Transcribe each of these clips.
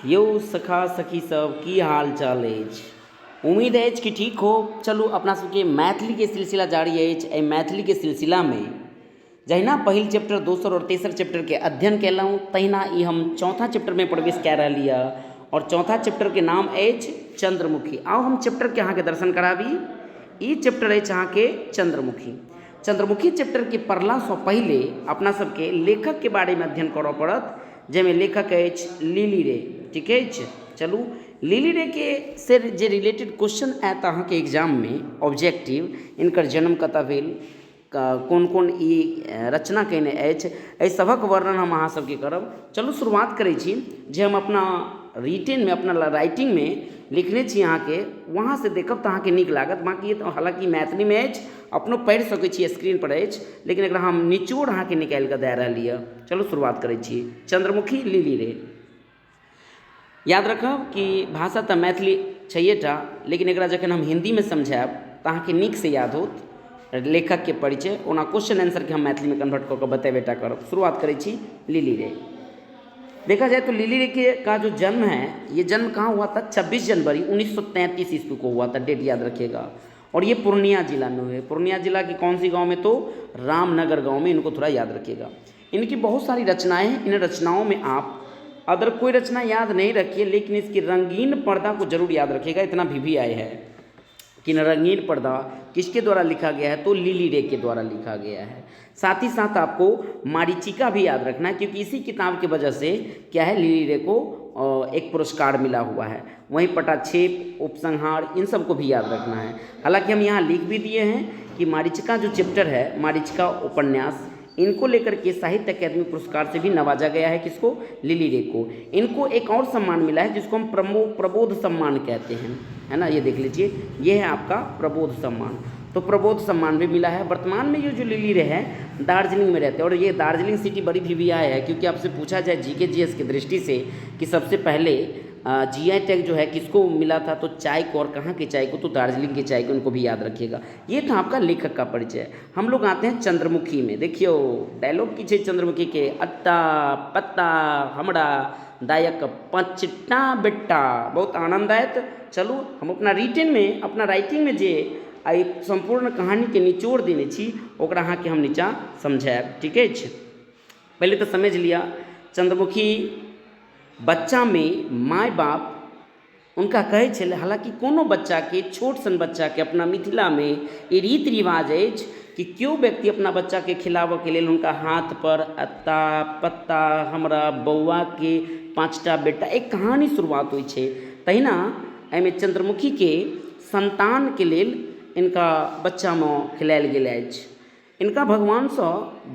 यो सखा सखी सब की हाल चाल अछि। उम्मीद अछि कि ठीक हो। चलू अपना सबके मैथिली के सिलसिला जारी अछि। एहि मैथिली के सिलसिला में जहिना पहिल चैप्टर दोसर और तेसर चैप्टर के अध्ययन केलहुँ तहिना ई हम चौथा चैप्टर में प्रवेश कए रहली है और चौथा चैप्टर के नाम अछि चंद्रमुखी। आओ हम चैप्टर के अहाँ के दर्शन कराबी। ई चैप्टर अछि अहाँ के चंद्रमुखी। चंद्रमुखी चैप्टर के पढ़ला से पहले अपना सबके लेखक के बारे में अध्ययन करऽ पड़त, जैमें लेखक अछि लिली रे। ठीक अछि। चलू लिली रे के से जे रिलेटेड क्वेश्चन आयत अहाँ के एग्जाम में ऑब्जेक्टिव, इनकर जन्म कतऽ भेल, कोन कोन ई रचना कयने अछि, एहि सभक वर्णन हम अहाँ सबके करब। चलू शुरुआत करै छी। जे हम अपना रिटेन में अपना राइटिंग में लिखने छी अहाँ के, वहाँ से देखब तऽ अहाँ के नीक लागत। बाकी ये तो हालांकि मैथिली में अछि, अपनो पढ़ि सकै छी, स्क्रीन पर अछि, लेकिन एकरा हम निचोड़ अहाँ के निकालि कऽ दए रहली है। चलू शुरुआत करै छी। चंद्रमुखी लिली रे। याद रखब कि भाषा तऽ मैथिली छैहे टा, लेकिन एकरा जखन हम हिंदी में समझायब तऽ अहाँ के नीक से याद होत। लेखक के परिचय ओना क्वेश्चन आंसर के हम मैथिली में कन्वर्ट कऽ बतेबे टा करब। शुरुआत करै छी लिली रे। देखा जाए तो लिली रे के का जो जन्म है, ये जन्म कहाँ हुआ था? 26 जनवरी 1933 ईस्वी को हुआ था। डेट याद रखिएगा। और ये पूर्णिया जिला में हुए। पूर्णिया जिला की कौन सी गांव में? तो रामनगर गांव में। इनको थोड़ा याद रखिएगा। इनकी बहुत सारी रचनाएं हैं। इन रचनाओं में आप अगर कोई रचना याद नहीं रखिए, लेकिन इसकी रंगीन पर्दा को जरूर याद रखिएगा। इतना भी आए है कि रंगीन पर्दा किसके द्वारा लिखा गया है? तो लिली रे के द्वारा लिखा गया है। साथ ही साथ आपको मारीचिका भी याद रखना है, क्योंकि इसी किताब की वजह से क्या है, लिली रे को एक पुरस्कार मिला हुआ है। वहीं पटाक्षेप, उपसंहार, इन सबको भी याद रखना है। हालांकि हम यहाँ लिख भी दिए हैं कि मारीचिका जो चैप्टर है, मारीचिका उपन्यास, इनको लेकर के साहित्य अकादमी पुरस्कार से भी नवाजा गया है। किसको? लिली रे को। इनको एक और सम्मान मिला है जिसको हम प्रबोध सम्मान कहते हैं, है ना। ये देख लीजिए, ये है आपका प्रबोध सम्मान। तो प्रबोध सम्मान भी मिला है। वर्तमान में ये जो लिली रे है दार्जिलिंग में रहते हैं, और ये दार्जिलिंग सिटी बड़ी VVI है, क्योंकि आपसे पूछा जाए जीके जीएस की दृष्टि से कि सबसे पहले GI टैग जो है किसको मिला था, तो चाय को। और कहाँ की चाय को? तो दार्जिलिंग की चाय को। उनको भी याद रखिएगा। ये था आपका लेखक का परिचय। हम लोग आते हैं चंद्रमुखी में। देखियो डायलॉग की चंद्रमुखी के, अत्ता पत्ता हमरा दायक पचटा बेटा। बहुत आनंद आयत। चलू हम अपना रिटेन में, अपना राइटिंग में जे आई संपूर्ण कहानी के निचोड़ देने छी, ओकरा अहाँ के हम नीचा समझायब। ठीक अछि। पहले तो समझ लिया चंद्रमुखी बच्चा में माय बाप उनका कहे छले, हालांकि कोनो बच्चा के, छोट सन बच्चा के अपना मिथिला में ये रीति रिवाज अछि कि क्यों व्यक्ति अपना बच्चा के खिलाबऽ के लेल उनका हाथ पर अत्ता पत्ता हमरा बौआ के पाँचटा बेटा, एक कहानी शुरुआत हुई है। तहिना एहिमे चंद्रमुखी के संतान के लेल इनका बच्चा में खिलायल गेल अछि। इनका भगवान से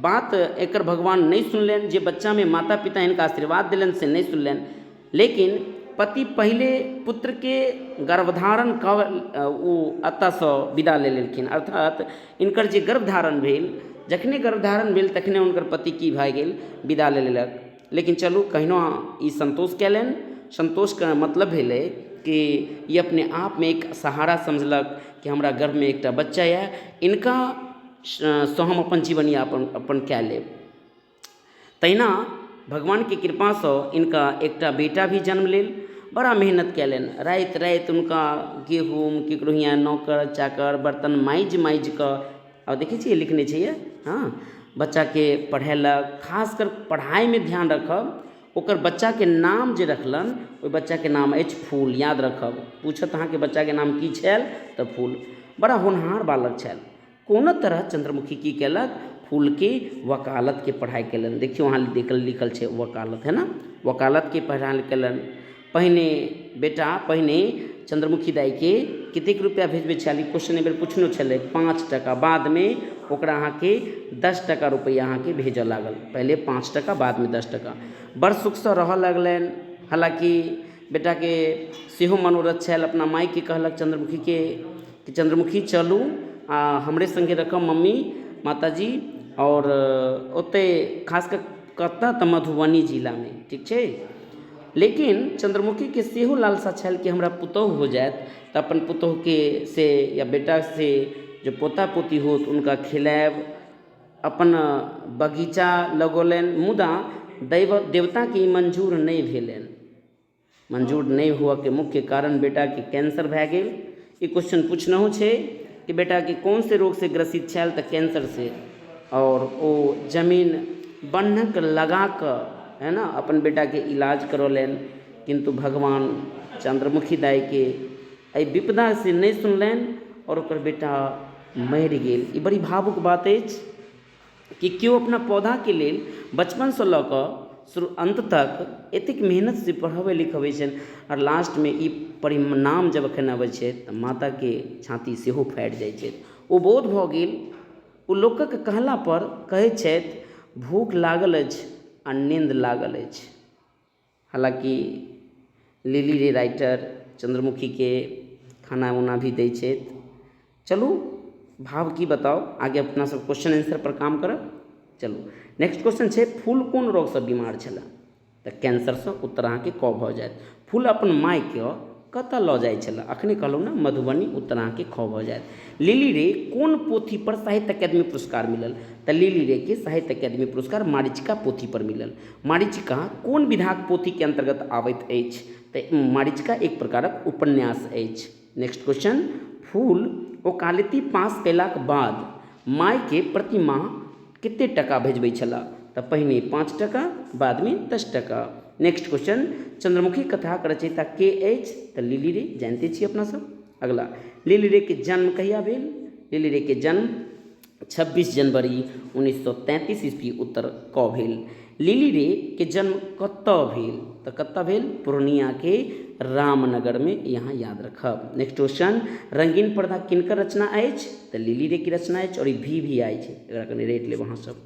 बात एकर भगवान नहीं सुनलनि, जे बच्चा में माता पिता इनका आशीर्वाद दिलन से नहीं सुनलनि। लेकिन पति पहले पुत्र के गर्भधारण ओ अत्ता से विदा ले लेलखिन, अर्थात इनकर जे गर्भधारण भेल, जखने गर्भधारण भेल तखने उनकर पति की भए गेल? विदा ले लेलक। लेकिन चलू कहिनो ई संतोष कयलनि। संतोष का मतलब भेलै कि ये अपने आप में एक सहारा समझलक कि हमरा गर्भ में एकटा बच्चा है, इनका से हम अपन जीवन यापन अपन कए लेब। तहिना भगवान के कृपा से इनका एकटा बेटा भी जन्म लेल। बड़ा मेहनत कयलनि। राति राति उनका गेहूँ केकरो हियाँ नौकर चाकर बर्तन माइज माइज कऽ, और देखै छियै लिखने छै ये, हाँ, बच्चा के पढ़ेलक। खासकर पढ़ाई में ध्यान रखब। ओकर बच्चा के नाम जे रखलन, ओहि बच्चा के नाम अछि फूल। याद रखब, पूछत अहाँ के बच्चा के नाम की छल, तऽ फूल। बड़ा होनहार बालक छल। कोनो तरह चंद्रमुखी की केलक? फूल के वकालत के पढ़ाई केलन। देखियो वहाँ लिखल छै वकालत, है ना। वकालत के पढ़ाई केलन। पहिने बेटा, पहिने चंद्रमुखी दाई के कतेक रुपया भेजबे छल? क्वेश्चन एबर पूछनो छलै। 5 टका। बाद में ओकरा अहाँ के 10 टका रुपया अहाँ के भेजऽ लागल। पहले 5 टका, बाद में 10 टका। बड़ सुख से रहऽ लगलनि। हालांकि बेटा के सेहो मनोरथ छल। अपना माई के कहलक चंद्रमुखी के कि चंद्रमुखी चलू हमरे संगे रखब मम्मी माताजी, और ओते खासकर कतऽ? तऽ मधुबनी जिला में। ठीक छै। लेकिन चंद्रमुखी के सेहो लालसा छल कि हमरा पुतौह हो जायत तऽ अपन पुतौह के से या बेटा से जो पोता पोती होत उनका खिलायब। अपन बगीचा लगौलनि, मुदा देवता के ई मंजूर नहीं भेलनि। मंजूर नहीं हुआ के मुख्य कारण बेटा के कैंसर भए गेल। ई क्वेश्चन पूछनहु छै कि बेटा के कौन से रोग से ग्रसित छल, तऽ कैंसर से। और वो जमीन बन्हक लगा कऽ है ना अपन बेटा के इलाज करौलनि, किंतु भगवान चंद्रमुखी दाई के एहि विपदा से नहीं सुनलनि और ओकर बेटा मरि गेल। ई बड़ी भावुक बात अछि कि केओ अपना पौधा के लेल बचपन से लऽ कऽ शुरू अंत तक एतेक मेहनत से पढ़ाबै लिखबै छनि, और लास्ट में ई परिणाम जब अखन अबै छै तऽ माता के छाती सेहो फाटि जाइ छै। ओ बोध भऽ गेल। ओ लोकक कहला पर कहैत छथि भूख लागल अछि आ नींद लागल अछि। हालांकि लिली रे राइटर चंद्रमुखी के खाना उना भी दै छथि। चलू भाव की बताओ, आगे अपना सब क्वेश्चन आंसर पर काम करब। चलू नेक्स्ट क्वेश्चन छै, फूल कोन रोग से बीमार छला, तऽ कैंसर से उत्तर अहाँके क भऽ जायत। फूल अपन माय के कतऽ लऽ जाइ छला, अखने कहलहुँ ना मधुबनी, उत्तर अहाँके ख भऽ जायत। लिली रे कोन पोथी पर साहित्य अकादमी पुरस्कार मिलल, तऽ लिली रे के साहित्य अकादमी पुरस्कार मारीचिका पोथी पर मिलल। मारीचिका कोन विधाक पोथी के अंतर्गत आबैत अछि, तऽ मारीचिका एक प्रकारक उपन्यास अछि। नेक्स्ट क्वेश्चन, फूल ओकालती पास कयलाक बाद माय के प्रति माह कते टका भेजबै छला, तऽ पहिने 5 टका, बाद में 10 टका। नेक्स्ट क्वेश्चन, चंद्रमुखी कथाक रचयिता के अछि, तऽ लिली रे, जानते छी अपना सब। अगला, लिली रे के जन्म कहिया भेल, लिली रे के जन्म 26 जनवरी 1933 ईस्वी, उत्तर क भेल। लिली रे के जन्म कतऽ भेल, तऽ कतऽ भेल, पूर्णिया के रामनगर में, यहाँ याद रखब। नेक्स्ट क्वेश्चन, रंगीन पर्दा किनकर रचना अछि, तऽ लिली रे की रचना अछि, और ई भी आई छै, एकरा कनि रेट लेब अहाँ सब।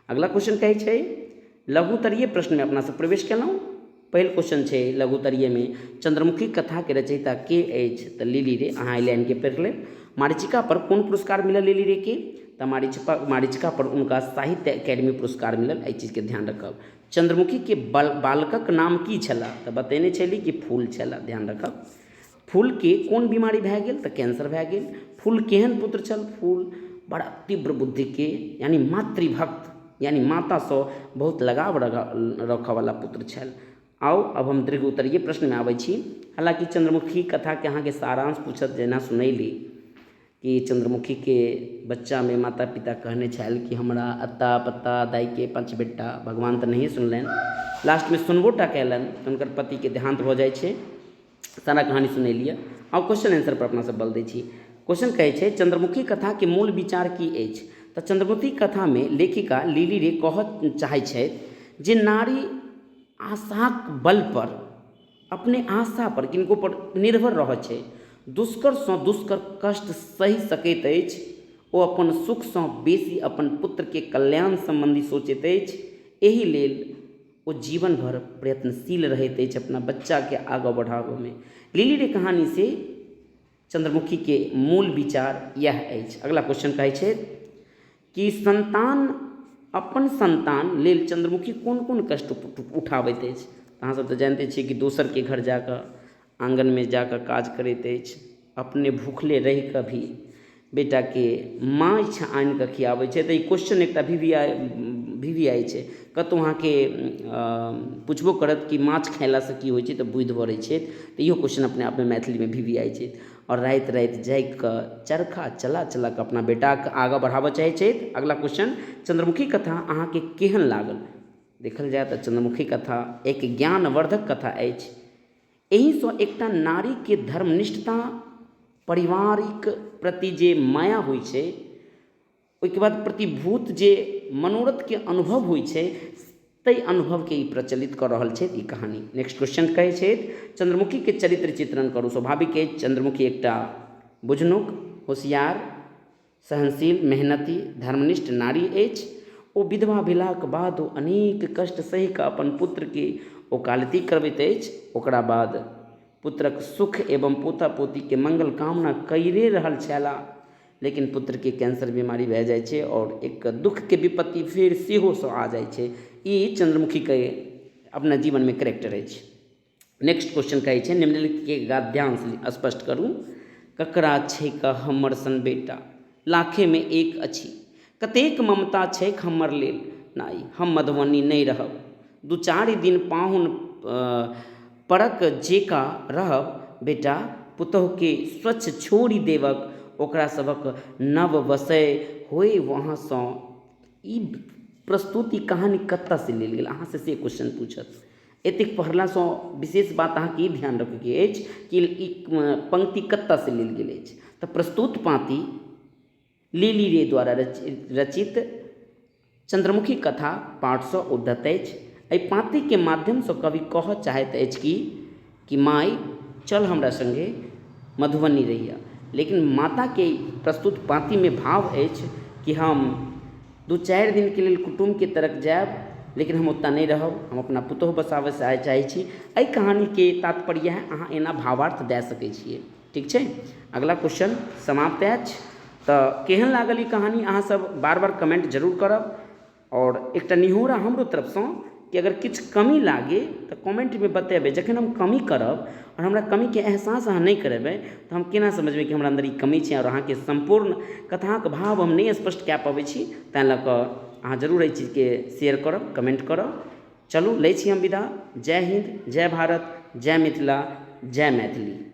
अगला क्वेश्चन कहै छै, लघुतरीय प्रश्न में अपना सब प्रवेश केलहुँ। पहिल क्वेश्चन छै लघुतरीय में, चंद्रमुखी कथा के रचयिता के अछि, तऽ लिली रे, अहाँ एहि लाइन के पढ़ि लेब। मारीचिका पर कोन पुरस्कार मिलल लिली रे के, तऽ मारीचिका पर उनका साहित्य अकादमी पुरस्कार मिलल, एहि चीज के ध्यान रखब। चंद्रमुखी के बालकक नाम की छला, तऽ बतेने छली कि फूल छला, ध्यान रखब। फूल के कोन बीमारी भए गेल, तऽ कैंसर भए गेल। फूल केहन पुत्र छल, फूल बड़ा तीव्र बुद्धि के, यानी मातृभक्त, यानी माता से बहुत लगाव रखऽ वाला पुत्र छल। आओ अब हम दीर्घ उत्तरीय प्रश्न में आबै छी। हालांकि चंद्रमुखी कथा के अहाँ के सारांश पूछत, जेना सुनैली कि चंद्रमुखी के बच्चा में माता पिता कहने छल कि हमरा अत्ता पत्ता दाई के 5 बेटा, भगवान तऽ नहीं सुनलनि, लास्ट में सुनबोटा कैलन, तऽ हुनकर पति के देहांत भऽ जाइ छै। सारा कहानी सुनेलिए। आब क्वेश्चन आंसर पर अपना सब बल दै छी। क्वेश्चन कहै छै, चंद्रमुखी कथा के मूल विचार की अछि, तऽ चंद्रमुखी कथा में लेखिका लिली रे कहऽ चाहै छथि जे नारी आशाक बल पर, अपने आशा पर, किनको पर निर्भर रहै छै, दुष्कर सँ दुष्कर कष्ट सहि सकैत अछि, ओ अपन सुख सँ बेसी अपन पुत्र के कल्याण संबंधी सोचैत अछि, एहि लेल ओ जीवन भर प्रयत्नशील रहैत अछि अपना बच्चा के आगे बढ़ाबऽ में। लिली रे कहानी से चंद्रमुखी के मूल विचार यह अछि। अगला क्वेश्चन कहै छै कि अपन संतान लेल चंद्रमुखी कोन कोन कष्ट उठाबैत अछि। अहाँ सब तऽ जानते छियै कि दोसर के घर जाकऽ आंगन में जाकऽ काज करैत अछि, अपने भूखले रहि कऽ भी बेटा के माछ आनि कऽ खियाबै छै। तऽ ई क्वेश्चन एकटा वीवीआई छै, कतहु अहाँके पुछबो करत कि माछ खयलासँ की होइ छै, तऽ बुधि भरै छै, तऽ इहो क्वेश्चन अपने आप में मैथिली में वीवीआई छै। और राति राति जागि कऽ चरखा चला चला कऽ अपना बेटाके आगाँ बढ़ाबऽ चाहै छथि। अगला क्वेश्चन, चंद्रमुखी कथा अहाँके केहन लागल। देखल जाय तऽ चंद्रमुखी कथा एक ज्ञानवर्धक कथा अछि। एहिसँ एकटा नारी के धर्मनिष्ठता, पारिवारिक प्रति जे माया होइ छै, ओहिके बाद प्रतिभूत जे मनोरथ के अनुभव होइ छै, ताहि अनुभव के ई प्रचलित कऽ रहल छथि ई कहानी। नेक्स्ट क्वेश्चन कहै छै, चंद्रमुखी के चरित्र चित्रण करू। स्वाभाविक अछि, चंद्रमुखी एकटा बुझनुक, होशियार, सहनशील, मेहनती, धर्मनिष्ठ नारी अछि। ओ विधवा भेलाक बाद ओ अनेक कष्ट सहि कऽ अपन पुत्र के ओकालती करबैत अछि। ओकरा बाद पुत्रक सुख एवं पोता पोती के मंगल कामना कैरे रहल छला, लेकिन पुत्र के कैंसर बीमारी भए जाइ छै और एक दुख के विपत्ति फिर सेहो सँ आ जाइ छै। ई चंद्रमुखी के अपना जीवन में कैरेक्टर अछि। नेक्स्ट क्वेश्चन कहै छै, निम्नलिखित के गद्यांश स्पष्ट करू। ककरा छैक हमर सन बेटा, लाखे में एक अछि, कतेक ममता छैक हमर लेल, नाई हम मधुबनी नहीं रहब, 2-4 दिन पाहुन परक जेका रहब बेटा पुतहु के स्वच्छ छोड़ि देवक ओकरा सबक नव वसय होय वहाँ सँ। ई प्रस्तुति कहानी कतऽ से लेल गेल, अहाँ से क्वेश्चन पूछत। एतेक पढ़लासँ विशेष बात अहाँके ई ध्यान रखैके अछि कि ई पंक्ति कतऽ से लेल गेल अछि। तऽ प्रस्तुत पाँति लिली रे द्वारा रचित चंद्रमुखी कथा पाठसँ उद्धत अछि। एहि पाँतिके माध्यमसँ कवि कहऽ चाहैत अछि कि माय चल हमरा संगे मधुबनी रहिया। लेकिन माता के प्रस्तुत पाँति में भाव अछि कि हम 2-4 दिन के लेल कुटुम्ब के तरफ जायब, लेकिन हम ओतऽ नहीं रहब, हम अपना पुतहु बसाबऽ चाहै छी। एहि कहानी के तात्पर्य है अहाँ एना भावार्थ दे सकै छियै। ठीक छै, अगला क्वेश्चन समाप्त अछि। तऽ केहन लागल ई कहानी अहाँ सब बार बार कमेंट जरूर करब। और एकटा निहोरा हमरो तरफसँ कि अगर किछु कमी लागे तऽ कमेंट में बतेबै। जखन हम कमी करब और हमरा कमी के एहसास अहाँ नहीं करेबै तऽ हम केना समझबै कि हमरा अंदर ई कमी छै और अहाँके संपूर्ण कथाक भाव हम नहीं स्पष्ट कए पबै छी। तैं लऽ कऽ अहाँ जरूर एहि चीजके शेयर करब, कमेंट करब। चलू लै छी हम विदा। जय हिंद, जय भारत, जय मिथिला, जय मैथिली।